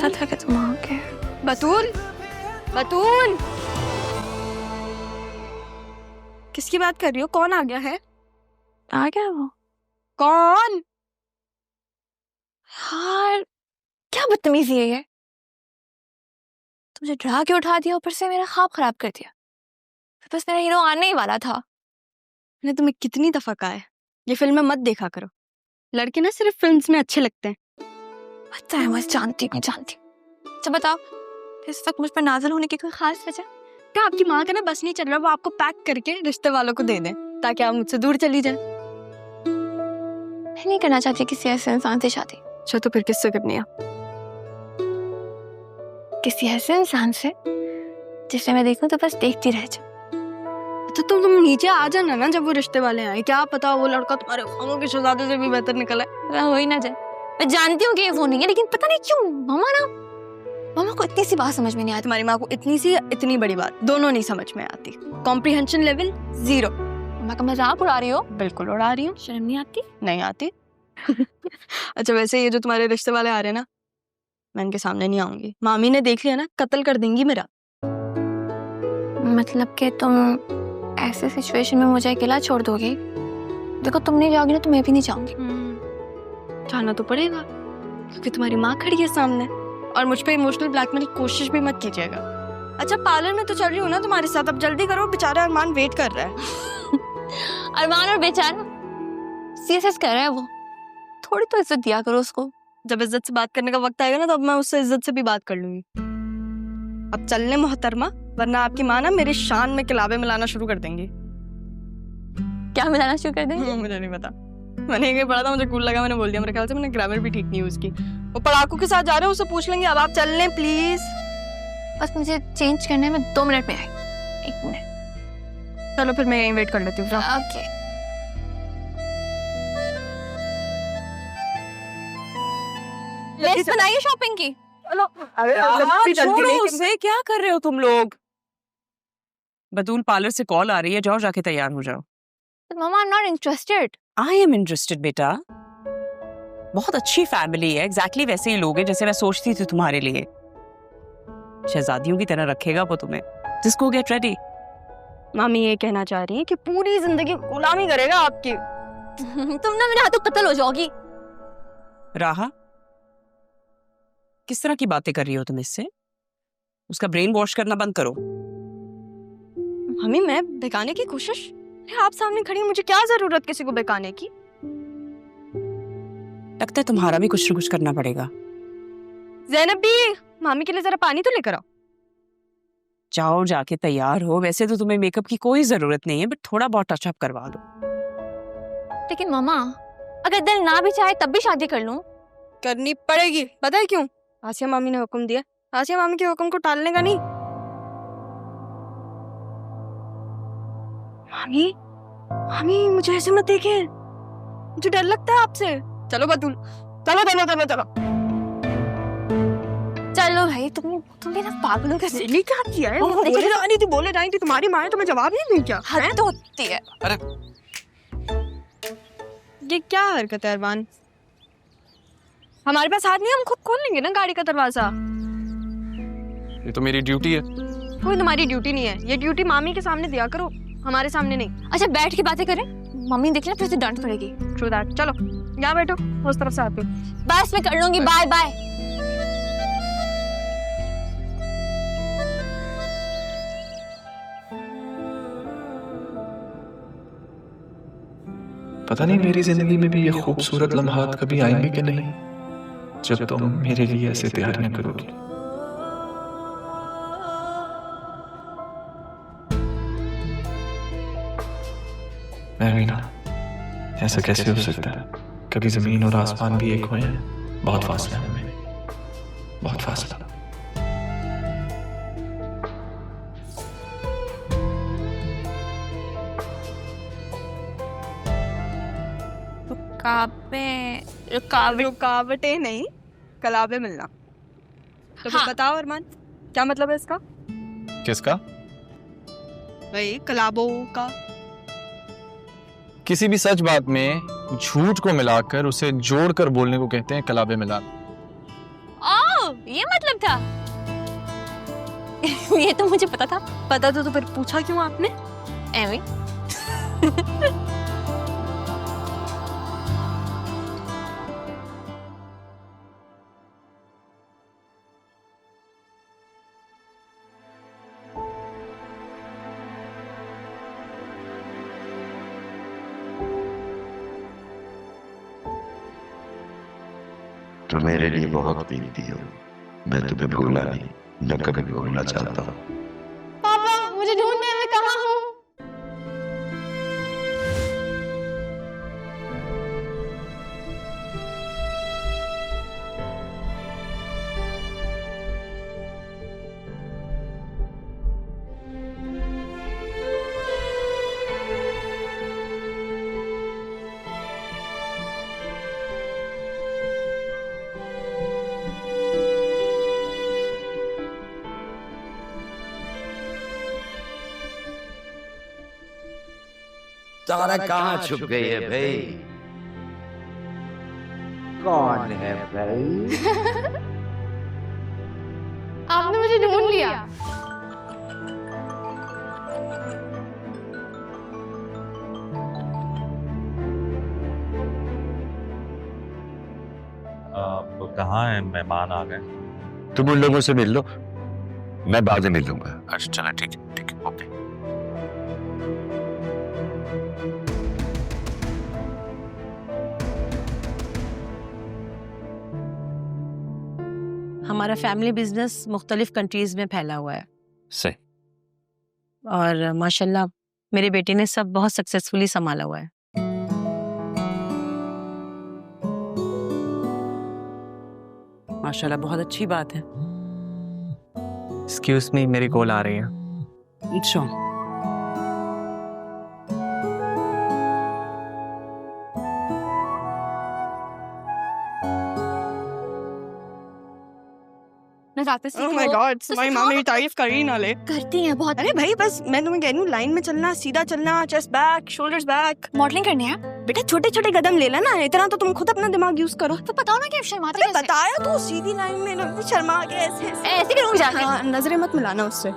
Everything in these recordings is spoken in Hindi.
पता था कि तुम आओगे। बतूल, बतूल, किसकी बात कर रही हो? कौन आ गया है? आ गया वो? कौन? यार क्या बदतमीजी है ये। तुमने डरा के उठा दिया, ऊपर से मेरा ख्वाब खराब कर दिया। बस मेरा हीरो आने ही वाला था। मैंने तुम्हें कितनी दफा कहा है ये फिल्में मत देखा करो, लड़के ना सिर्फ फिल्म्स में अच्छे लगते हैं। पता है, मैं जानती हूँ, जानती हूँ। अच्छा बताओ, इस वक्त मुझ पर नाज़िल होने की कोई खास वजह? क्या आपकी माँ का ना बस नहीं चल रहा, वो आपको पैक करके रिश्ते वालों को दे दें ताकि आप मुझसे दूर चली जाए। मैं नहीं करना चाहती किसी ऐसे इंसान से शादी। अच्छा तो फिर किससे करनी है? किसी ऐसे इंसान से जिसे मैं देखूं तो बस देखती रह जाऊं। तो तुम नीचे आ जाना ना जब वो रिश्ते वाले आए, क्या पता वो लड़का तुम्हारे ख्वाबों के शहजादे से भी बेहतर निकला है। हो ही ना जाए। मैं जानती हूँ कि ये वो नहीं है, लेकिन पता नहीं क्यों मामा को इतनी सी बात समझ में नहीं आती। तुम्हारी माँ को इतनी सी इतनी बड़ी बात दोनों नहीं समझ में आती। Comprehension level 0। मामा का मजाक उड़ा रही हो? बिल्कुल उड़ा रही हूँ। शर्म नहीं आती? नहीं आती। अच्छा वैसे ये जो तुम्हारे रिश्ते वाले आ रहे हैं ना, मैं इनके सामने नहीं आऊंगी। मामी ने देख लिया ना कत्ल कर देंगी मेरा। मतलब कि तुम ऐसे सिचुएशन में मुझे अकेला छोड़ दोगे? देखो तुम नहीं जाओगी ना तो मैं भी नहीं जाऊंगी। जाना तो पड़ेगा क्योंकि तुम्हारी माँ खड़ी है सामने, और मुझ पे इमोशनल ब्लैकमेल की कोशिश भी मत कीजिएगा। अच्छा पार्लर में तो चल रही हूँ ना तुम्हारे साथ, अब जल्दी करो, बेचारा अरमान वेट कर रहा है। अरमान और बेचारा सीएसएस कर रहा है वो, थोड़ी तो इज्जत दिया करो उसको। जब इज्जत से बात करने का वक्त आएगा ना तो अब मैं उससे इज्जत से भी बात कर लूंगी। अब चलने मोहतरमा, वरना आपकी माँ ना मेरे शान में किलाबे मिलाना शुरू कर देंगी। क्या मिलाना शुरू कर देंगे? मुझे नहीं पता, मैंने ये पढ़ा था, मुझे कूल लगा, मैंने बोल दिया। मेरे ख्याल से मैंने ग्रामर भी ठीक नहीं है उसकी। वो पढ़ाकू के साथ जा रहे हो, उससे पूछ लेंगे। अब आप चल लें प्लीज। बस मुझे चेंज करने में 2 मिनट में आई। 1 मिनट। चलो फिर मैं यहीं वेट कर लेती हूँ। ओके। लिस्ट बनाइए शॉपिंग की। छोड़ो उसे, क्या कर रहे हो तुम लोग? बतूल पार्लर से कॉल आ रही है, जाओ जाके तैयार हो जाओ। मामा I am not interested. I am interested बेटा, बहुत अच्छी फैमिली है, एग्जैक्टली वैसे ही लोग हैं जैसे मैं सोचती थी तुम्हारे लिए। शहजादियों की तरह रखेगा वो तुम्हें। Just go get ready. मामी ये कहना चाह रही है कि पूरी जिंदगी गुलामी करेगा आपकी। तुम ना मेरे हाथों कत्ल हो जाओगी। राहा, किस तरह की बातें कर रही हो तुम इससे? उसका ब्रेन वॉश करना बंद करो। मम्मी मैं बेकाने की कोशिश? आप सामने खड़ी, मुझे क्या जरूरत किसी को बेकाने की? लगता है तुम्हारा भी कुछ न कुछ करना पड़ेगा। ज़ैनब भी, मामी के लिए जरा पानी तो लेकर आओ। जाओ जाके तैयार हो। वैसे तो तुम्हें मेकअप की कोई जरूरत नहीं है, बट थोड़ा बहुत टचअप करवा दो। लेकिन मामा अगर दिल ना भी चाहे तब भी शादी कर लूं? करनी पड़ेगी, पता है क्यों? आसिया मामी ने हुक्म दिया। आसिया मामी के हुक्म को टालने का नहीं। मामी, मामी मुझे ऐसे मत देखे, मुझे डर लगता है आपसे। चलो बतूल, चलो चलो चलो चलो। चलो भाई, तुमने ना पागलों का दिल्ली क्या किया है? बोले रानी थी तुम्हारी माँ है, तुम्हें जवाब नहीं दूं क्या? हद तो होती है। अरे ये क्या हरकत है अरमान? हमारे पास हाथ नहीं, हम खुद खोल लेंगे ना गाड़ी का दरवाजा। ये तो मेरी ड्यूटी है। कोई तुम्हारी ड्यूटी नहीं है, ये ड्यूटी मामी के सामने दिया करो, हमारे सामने नहीं। अच्छा बैठ के बातें करें, मम्मी देख ले फिर से डांट पड़ेगी। True that. चलो यहाँ बैठो, उस तरफ से आती हूँ। बस मैं कर लूंगी, बाय बाय। पता नहीं मेरी जिंदगी में भी ये खूबसूरत लम्हात कभी आएंगे कि नहीं, जब तुम मेरे लिए ऐसे तैयारियां करोगी। मैं ना, ऐसा कैसे हो सकता है? कभी जमीन और आसमान भी एक हुए हैं। बहुत फासला है हमें, बहुत फासला। रुकावटें नहीं, कलाबे मिलना। तो फिर बताओ अरमान, क्या मतलब है इसका? किसका? वही कलाबों का। किसी भी सच बात में झूठ को मिलाकर उसे जोड़कर बोलने को कहते हैं कलाबे मिलाना। ये मत था। ये तो मुझे पता था। पता तो फिर पूछा क्यों आपने? एवी तो मेरे लिए बहुत कीमती हो। मैं तुम्हें भूला नहीं, न कभी भूलना चाहता हूँ। पापा मुझे ढूंढने में कहाँ हूँ? तारा कहाँ छुप गई है भाई? कौन है भाई? आपने मुझे ढूंढ लिया। तो कहाँ है? मेहमान आ गए। तुम उन लोगों से मिल लो, मैं बाद में मिल लूंगा। अच्छा चला, ठीक है ओके। हमारा फैमिली बिजनेस मुख्तलिफ कंट्रीज में फैला हुआ है सही। और माशाल्लाह मेरे बेटे ने सब बहुत सक्सेसफुली संभाला हुआ है। माशाल्लाह बहुत अच्छी बात है। एक्सक्यूज मी, मेरी कॉल आ रही है। अच्छा नजाकत से ओह माय गॉड, तुम्हारी माँ मेरी तारीफ कर ही ना ले। करती हैं बहुत। अरे भाई बस मैं तुम्हें कह रही हूँ, लाइन में चलना, सीधा चलना, chest back, shoulders back. Modelling करनी है। बेटा छोटे छोटे कदम ले लेना, इतना तो तुम खुद अपना दिमाग यूज करो। तो बताओ ना कि शर्माते अरे कैसे? बताया तो, सीधी लाइन में ना, शर्मा के ऐसे ऐसे करूँगी जाके। हाँ, नजरें मत मिलाना उससे।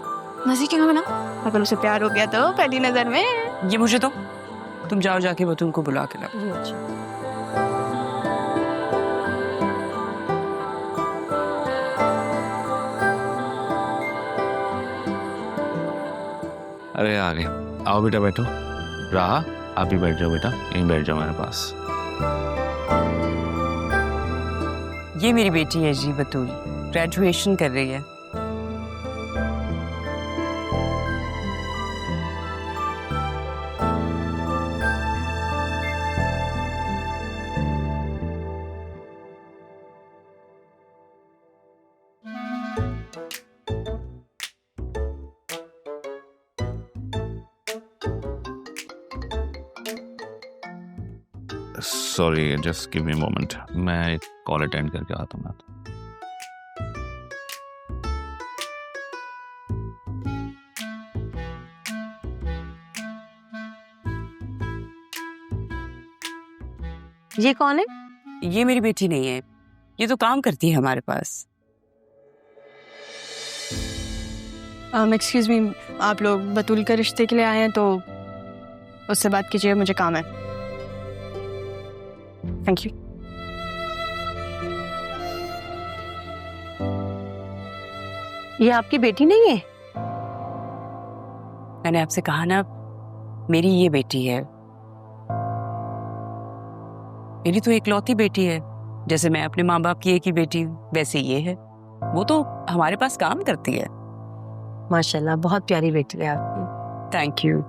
नजर क्यों ना? अगर उसे प्यार हो गया तो पहली नजर में। ये मुझे तो तुम जाओ जाके वो तुमको बुला के लाओ। अरे आ गए। आओ बेटा बैठो। राहा आप ही बैठ जाओ बेटा, यहीं बैठ जाओ मेरे पास। ये मेरी बेटी है जी बतूल, ग्रेजुएशन कर रही है। Sorry just give me a moment, मैं एक कॉल अटेंड करके आता हूँ। ये कौन है? ये मेरी बेटी नहीं है, ये तो काम करती है हमारे पास। एक्सक्यूज मी, आप लोग बतूल के रिश्ते के लिए आए हैं तो उससे बात कीजिए, मुझे काम है। Thank you. ये आपकी बेटी नहीं है? मैंने आपसे कहा ना, मेरी ये बेटी है। मेरी तो इकलौती बेटी है। जैसे मैं अपने माँ बाप की एक ही बेटी हूँ, वैसे ये है। वो तो हमारे पास काम करती है। माशाल्लाह बहुत प्यारी बेटी है आपकी। Thank you.